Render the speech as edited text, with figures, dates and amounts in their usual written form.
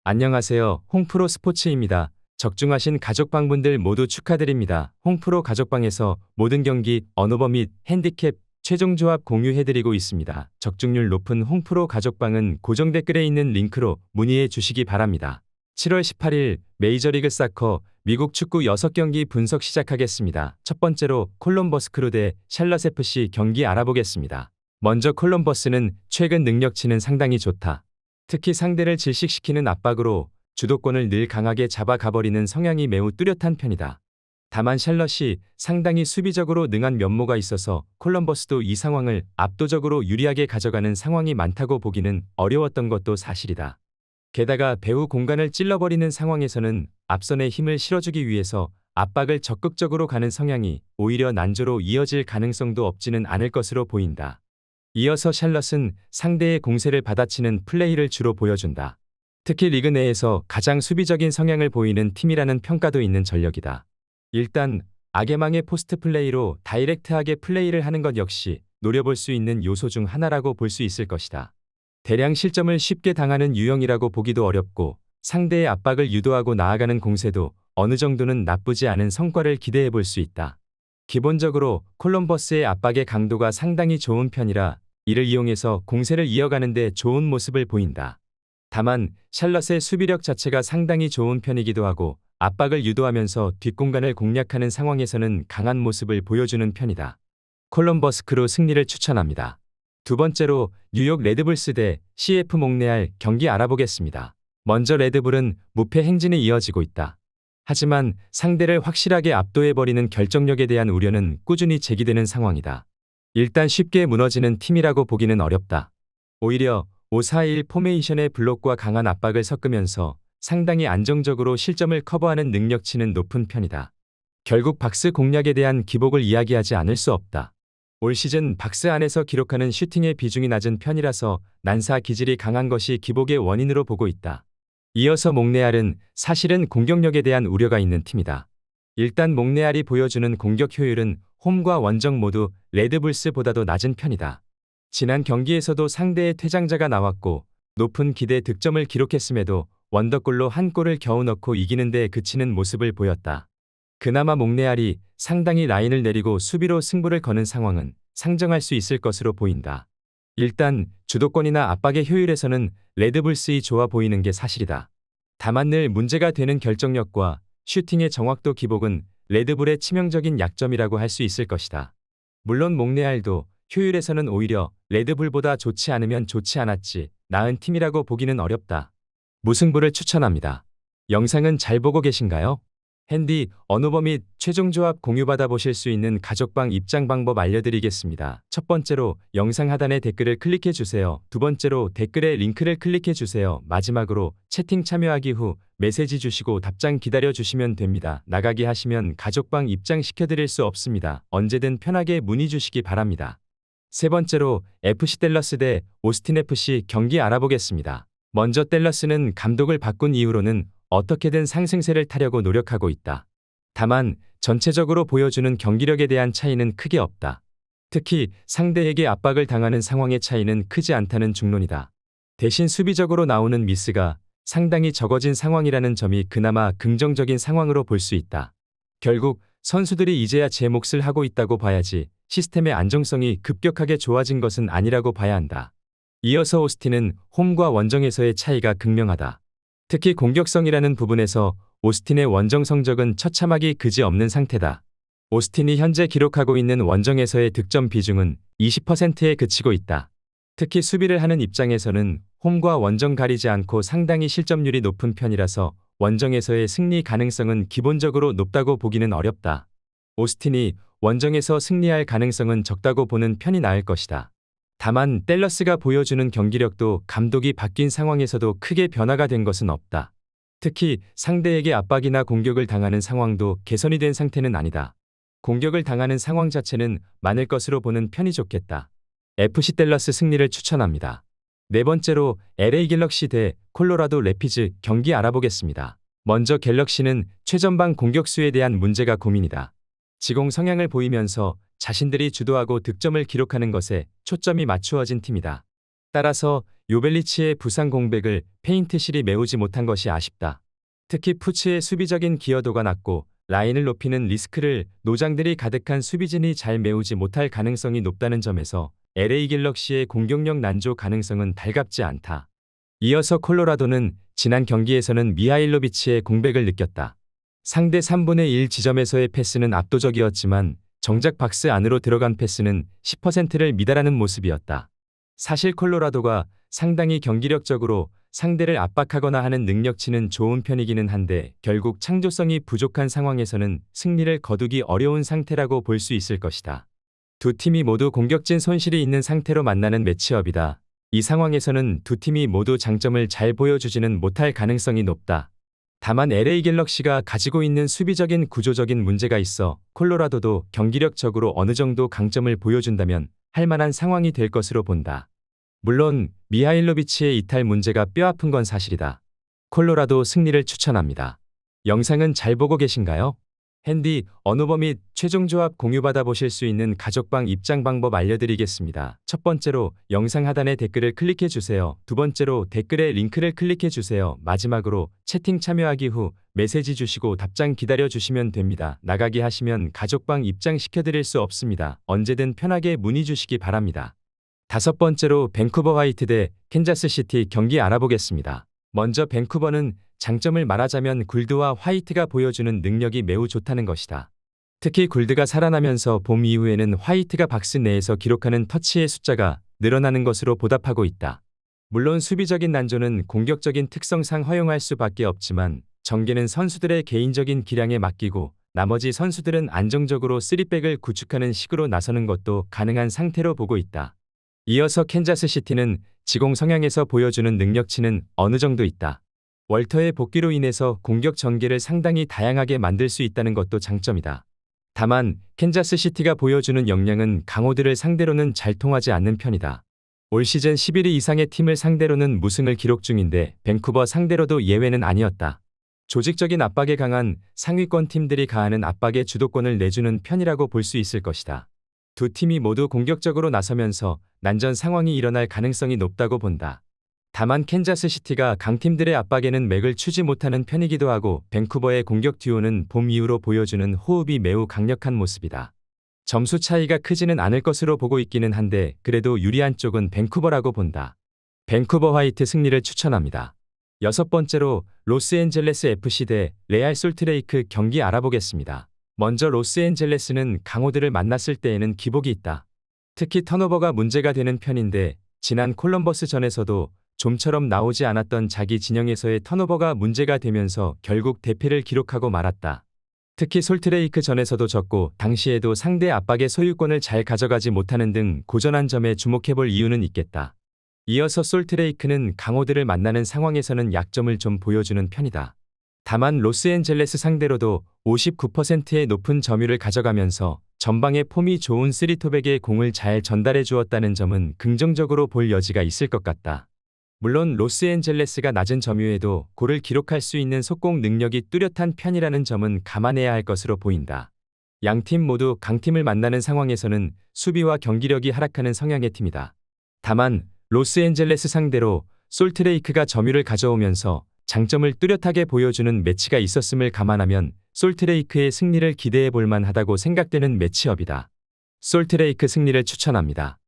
안녕하세요. 홍프로 스포츠입니다. 적중하신 가족방분들 모두 축하드립니다. 홍프로 가족방에서 모든 경기, 언오버 및 핸디캡, 최종 조합 공유해드리고 있습니다. 적중률 높은 홍프로 가족방은 고정 댓글에 있는 링크로 문의해 주시기 바랍니다. 7월 18일 메이저리그 사커 미국 축구 6경기 분석 시작하겠습니다. 첫 번째로 콜럼버스 크루 대 샬럿 FC 경기 알아보겠습니다. 먼저 콜럼버스는 최근 능력치는 상당히 좋다. 특히 상대를 질식시키는 압박으로 주도권을 늘 강하게 잡아가버리는 성향이 매우 뚜렷한 편이다. 다만 샬럿이 상당히 수비적으로 능한 면모가 있어서 콜럼버스도 이 상황을 압도적으로 유리하게 가져가는 상황이 많다고 보기는 어려웠던 것도 사실이다. 게다가 배후 공간을 찔러버리는 상황에서는 앞선에 힘을 실어주기 위해서 압박을 적극적으로 가는 성향이 오히려 난조로 이어질 가능성도 없지는 않을 것으로 보인다. 이어서 샬럿은 상대의 공세를 받아치는 플레이를 주로 보여준다. 특히 리그 내에서 가장 수비적인 성향을 보이는 팀이라는 평가도 있는 전력이다. 일단 악의망의 포스트 플레이로 다이렉트하게 플레이를 하는 것 역시 노려볼 수 있는 요소 중 하나라고 볼 수 있을 것이다. 대량 실점을 쉽게 당하는 유형이라고 보기도 어렵고 상대의 압박을 유도하고 나아가는 공세도 어느 정도는 나쁘지 않은 성과를 기대해 볼 수 있다. 기본적으로 콜럼버스의 압박의 강도가 상당히 좋은 편이라 이를 이용해서 공세를 이어가는 데 좋은 모습을 보인다. 다만 샬럿의 수비력 자체가 상당히 좋은 편이기도 하고 압박을 유도하면서 뒷공간을 공략하는 상황에서는 강한 모습을 보여주는 편이다. 콜럼버스 크루 승리를 추천합니다. 두 번째로 뉴욕 레드불스 대 CF 몽레알 경기 알아보겠습니다. 먼저 레드불은 무패 행진이 이어지고 있다. 하지만 상대를 확실하게 압도해버리는 결정력에 대한 우려는 꾸준히 제기되는 상황이다. 일단 쉽게 무너지는 팀이라고 보기는 어렵다. 오히려 5-4-1 포메이션의 블록과 강한 압박을 섞으면서 상당히 안정적으로 실점을 커버하는 능력치는 높은 편이다. 결국 박스 공략에 대한 기복을 이야기하지 않을 수 없다. 올 시즌 박스 안에서 기록하는 슈팅의 비중이 낮은 편이라서 난사 기질이 강한 것이 기복의 원인으로 보고 있다. 이어서 몽레알은 사실은 공격력에 대한 우려가 있는 팀이다. 일단 몽레알이 보여주는 공격 효율은 홈과 원정 모두 레드불스보다도 낮은 편이다. 지난 경기에서도 상대의 퇴장자가 나왔고 높은 기대 득점을 기록했음에도 원더골로 한 골을 겨우 넣고 이기는 데 그치는 모습을 보였다. 그나마 몽레알이 상당히 라인을 내리고 수비로 승부를 거는 상황은 상정할 수 있을 것으로 보인다. 일단 주도권이나 압박의 효율에서는 레드불스이 좋아 보이는 게 사실이다. 다만 늘 문제가 되는 결정력과 슈팅의 정확도 기복은 레드불의 치명적인 약점이라고 할 수 있을 것이다. 물론 몽레알도 효율에서는 오히려 레드불보다 좋지 않으면 좋지 않았지 나은 팀이라고 보기는 어렵다. 무승부를 추천합니다. 영상은 잘 보고 계신가요? 핸디, 언오버 및 최종 조합 공유받아 보실 수 있는 가족방 입장 방법 알려드리겠습니다. 첫 번째로 영상 하단에 댓글을 클릭해 주세요. 두 번째로 댓글에 링크를 클릭해 주세요. 마지막으로 채팅 참여하기 후 메시지 주시고 답장 기다려 주시면 됩니다. 나가기 하시면 가족방 입장 시켜드릴 수 없습니다. 언제든 편하게 문의 주시기 바랍니다. 세 번째로 FC 댈러스 대 오스틴 FC 경기 알아보겠습니다. 먼저 댈러스는 감독을 바꾼 이후로는 어떻게든 상승세를 타려고 노력하고 있다. 다만 전체적으로 보여주는 경기력에 대한 차이는 크게 없다. 특히 상대에게 압박을 당하는 상황의 차이는 크지 않다는 중론이다. 대신 수비적으로 나오는 미스가 상당히 적어진 상황이라는 점이 그나마 긍정적인 상황으로 볼 수 있다. 결국 선수들이 이제야 제 몫을 하고 있다고 봐야지 시스템의 안정성이 급격하게 좋아진 것은 아니라고 봐야 한다. 이어서 오스틴은 홈과 원정에서의 차이가 극명하다. 특히 공격성이라는 부분에서 오스틴의 원정 성적은 처참하기 그지없는 상태다. 오스틴이 현재 기록하고 있는 원정에서의 득점 비중은 20%에 그치고 있다. 특히 수비를 하는 입장에서는 홈과 원정 가리지 않고 상당히 실점률이 높은 편이라서 원정에서의 승리 가능성은 기본적으로 높다고 보기는 어렵다. 오스틴이 원정에서 승리할 가능성은 적다고 보는 편이 나을 것이다. 다만 댈러스가 보여주는 경기력도 감독이 바뀐 상황에서도 크게 변화가 된 것은 없다. 특히 상대에게 압박이나 공격을 당하는 상황도 개선이 된 상태는 아니다. 공격을 당하는 상황 자체는 많을 것으로 보는 편이 좋겠다. FC 댈러스 승리를 추천합니다. 네 번째로 LA 갤럭시 대 콜로라도 래피즈 경기 알아보겠습니다. 먼저 갤럭시는 최전방 공격수에 대한 문제가 고민이다. 지공 성향을 보이면서 자신들이 주도하고 득점을 기록하는 것에 초점이 맞추어진 팀이다. 따라서 요벨리치의 부상 공백을 페인트실이 메우지 못한 것이 아쉽다. 특히 푸츠의 수비적인 기여도가 낮고 라인을 높이는 리스크를 노장들이 가득한 수비진이 잘 메우지 못할 가능성이 높다는 점에서 LA 갤럭시의 공격력 난조 가능성은 달갑지 않다. 이어서 콜로라도는 지난 경기에서는 미하일로비치의 공백을 느꼈다. 상대 3분의 1 지점에서의 패스는 압도적이었지만 정작 박스 안으로 들어간 패스는 10%를 미달하는 모습이었다. 사실 콜로라도가 상당히 경기력적으로 상대를 압박하거나 하는 능력치는 좋은 편이기는 한데 결국 창조성이 부족한 상황에서는 승리를 거두기 어려운 상태라고 볼 수 있을 것이다. 두 팀이 모두 공격진 손실이 있는 상태로 만나는 매치업이다. 이 상황에서는 두 팀이 모두 장점을 잘 보여주지는 못할 가능성이 높다. 다만 LA 갤럭시가 가지고 있는 수비적인 구조적인 문제가 있어 콜로라도도 경기력적으로 어느 정도 강점을 보여준다면 할 만한 상황이 될 것으로 본다. 물론 미하일로비치의 이탈 문제가 뼈아픈 건 사실이다. 콜로라도 승리를 추천합니다. 영상은 잘 보고 계신가요? 핸디, 언오버 및 최종 조합 공유받아 보실 수 있는 가족방 입장 방법 알려드리겠습니다. 첫 번째로 영상 하단에 댓글을 클릭해 주세요. 두 번째로 댓글에 링크를 클릭해 주세요. 마지막으로 채팅 참여하기 후 메시지 주시고 답장 기다려 주시면 됩니다. 나가기 하시면 가족방 입장 시켜드릴 수 없습니다. 언제든 편하게 문의 주시기 바랍니다. 다섯 번째로 밴쿠버 화이트 대 캔자스시티 경기 알아보겠습니다. 먼저 밴쿠버는 장점을 말하자면 굴드와 화이트가 보여주는 능력이 매우 좋다는 것이다. 특히 굴드가 살아나면서 봄 이후에는 화이트가 박스 내에서 기록하는 터치의 숫자가 늘어나는 것으로 보답하고 있다. 물론 수비적인 난조는 공격적인 특성상 허용할 수밖에 없지만 전개는 선수들의 개인적인 기량에 맡기고 나머지 선수들은 안정적으로 3백을 구축하는 식으로 나서는 것도 가능한 상태로 보고 있다. 이어서 캔자스시티는 지공 성향에서 보여주는 능력치는 어느 정도 있다. 월터의 복귀로 인해서 공격 전개를 상당히 다양하게 만들 수 있다는 것도 장점이다. 다만 캔자스시티가 보여주는 역량은 강호들을 상대로는 잘 통하지 않는 편이다. 올 시즌 11위 이상의 팀을 상대로는 무승을 기록 중인데 밴쿠버 상대로도 예외는 아니었다. 조직적인 압박에 강한 상위권 팀들이 가하는 압박에 주도권을 내주는 편이라고 볼 수 있을 것이다. 두 팀이 모두 공격적으로 나서면서 난전 상황이 일어날 가능성이 높다고 본다. 다만 캔자스시티가 강팀들의 압박에는 맥을 추지 못하는 편이기도 하고 밴쿠버의 공격 듀오는 봄 이후로 보여주는 호흡이 매우 강력한 모습이다. 점수 차이가 크지는 않을 것으로 보고 있기는 한데 그래도 유리한 쪽은 밴쿠버라고 본다. 밴쿠버 화이트 승리를 추천합니다. 여섯 번째로 로스앤젤레스 FC 대 레알 솔트레이크 경기 알아보겠습니다. 먼저 로스앤젤레스는 강호들을 만났을 때에는 기복이 있다. 특히 턴오버가 문제가 되는 편인데 지난 콜럼버스전에서도 좀처럼 나오지 않았던 자기 진영에서의 턴오버가 문제가 되면서 결국 대패를 기록하고 말았다. 특히 솔트레이크 전에서도 졌고 당시에도 상대 압박의 소유권을 잘 가져가지 못하는 등 고전한 점에 주목해볼 이유는 있겠다. 이어서 솔트레이크는 강호들을 만나는 상황에서는 약점을 좀 보여주는 편이다. 다만 로스앤젤레스 상대로도 59%의 높은 점유를 가져가면서 전방의 폼이 좋은 쓰리톱에게 공을 잘 전달해 주었다는 점은 긍정적으로 볼 여지가 있을 것 같다. 물론 로스앤젤레스가 낮은 점유에도 골을 기록할 수 있는 속공 능력이 뚜렷한 편이라는 점은 감안해야 할 것으로 보인다. 양팀 모두 강팀을 만나는 상황에서는 수비와 경기력이 하락하는 성향의 팀이다. 다만 로스앤젤레스 상대로 솔트레이크가 점유를 가져오면서 장점을 뚜렷하게 보여주는 매치가 있었음을 감안하면 솔트레이크의 승리를 기대해 볼 만하다고 생각되는 매치업이다. 솔트레이크 승리를 추천합니다.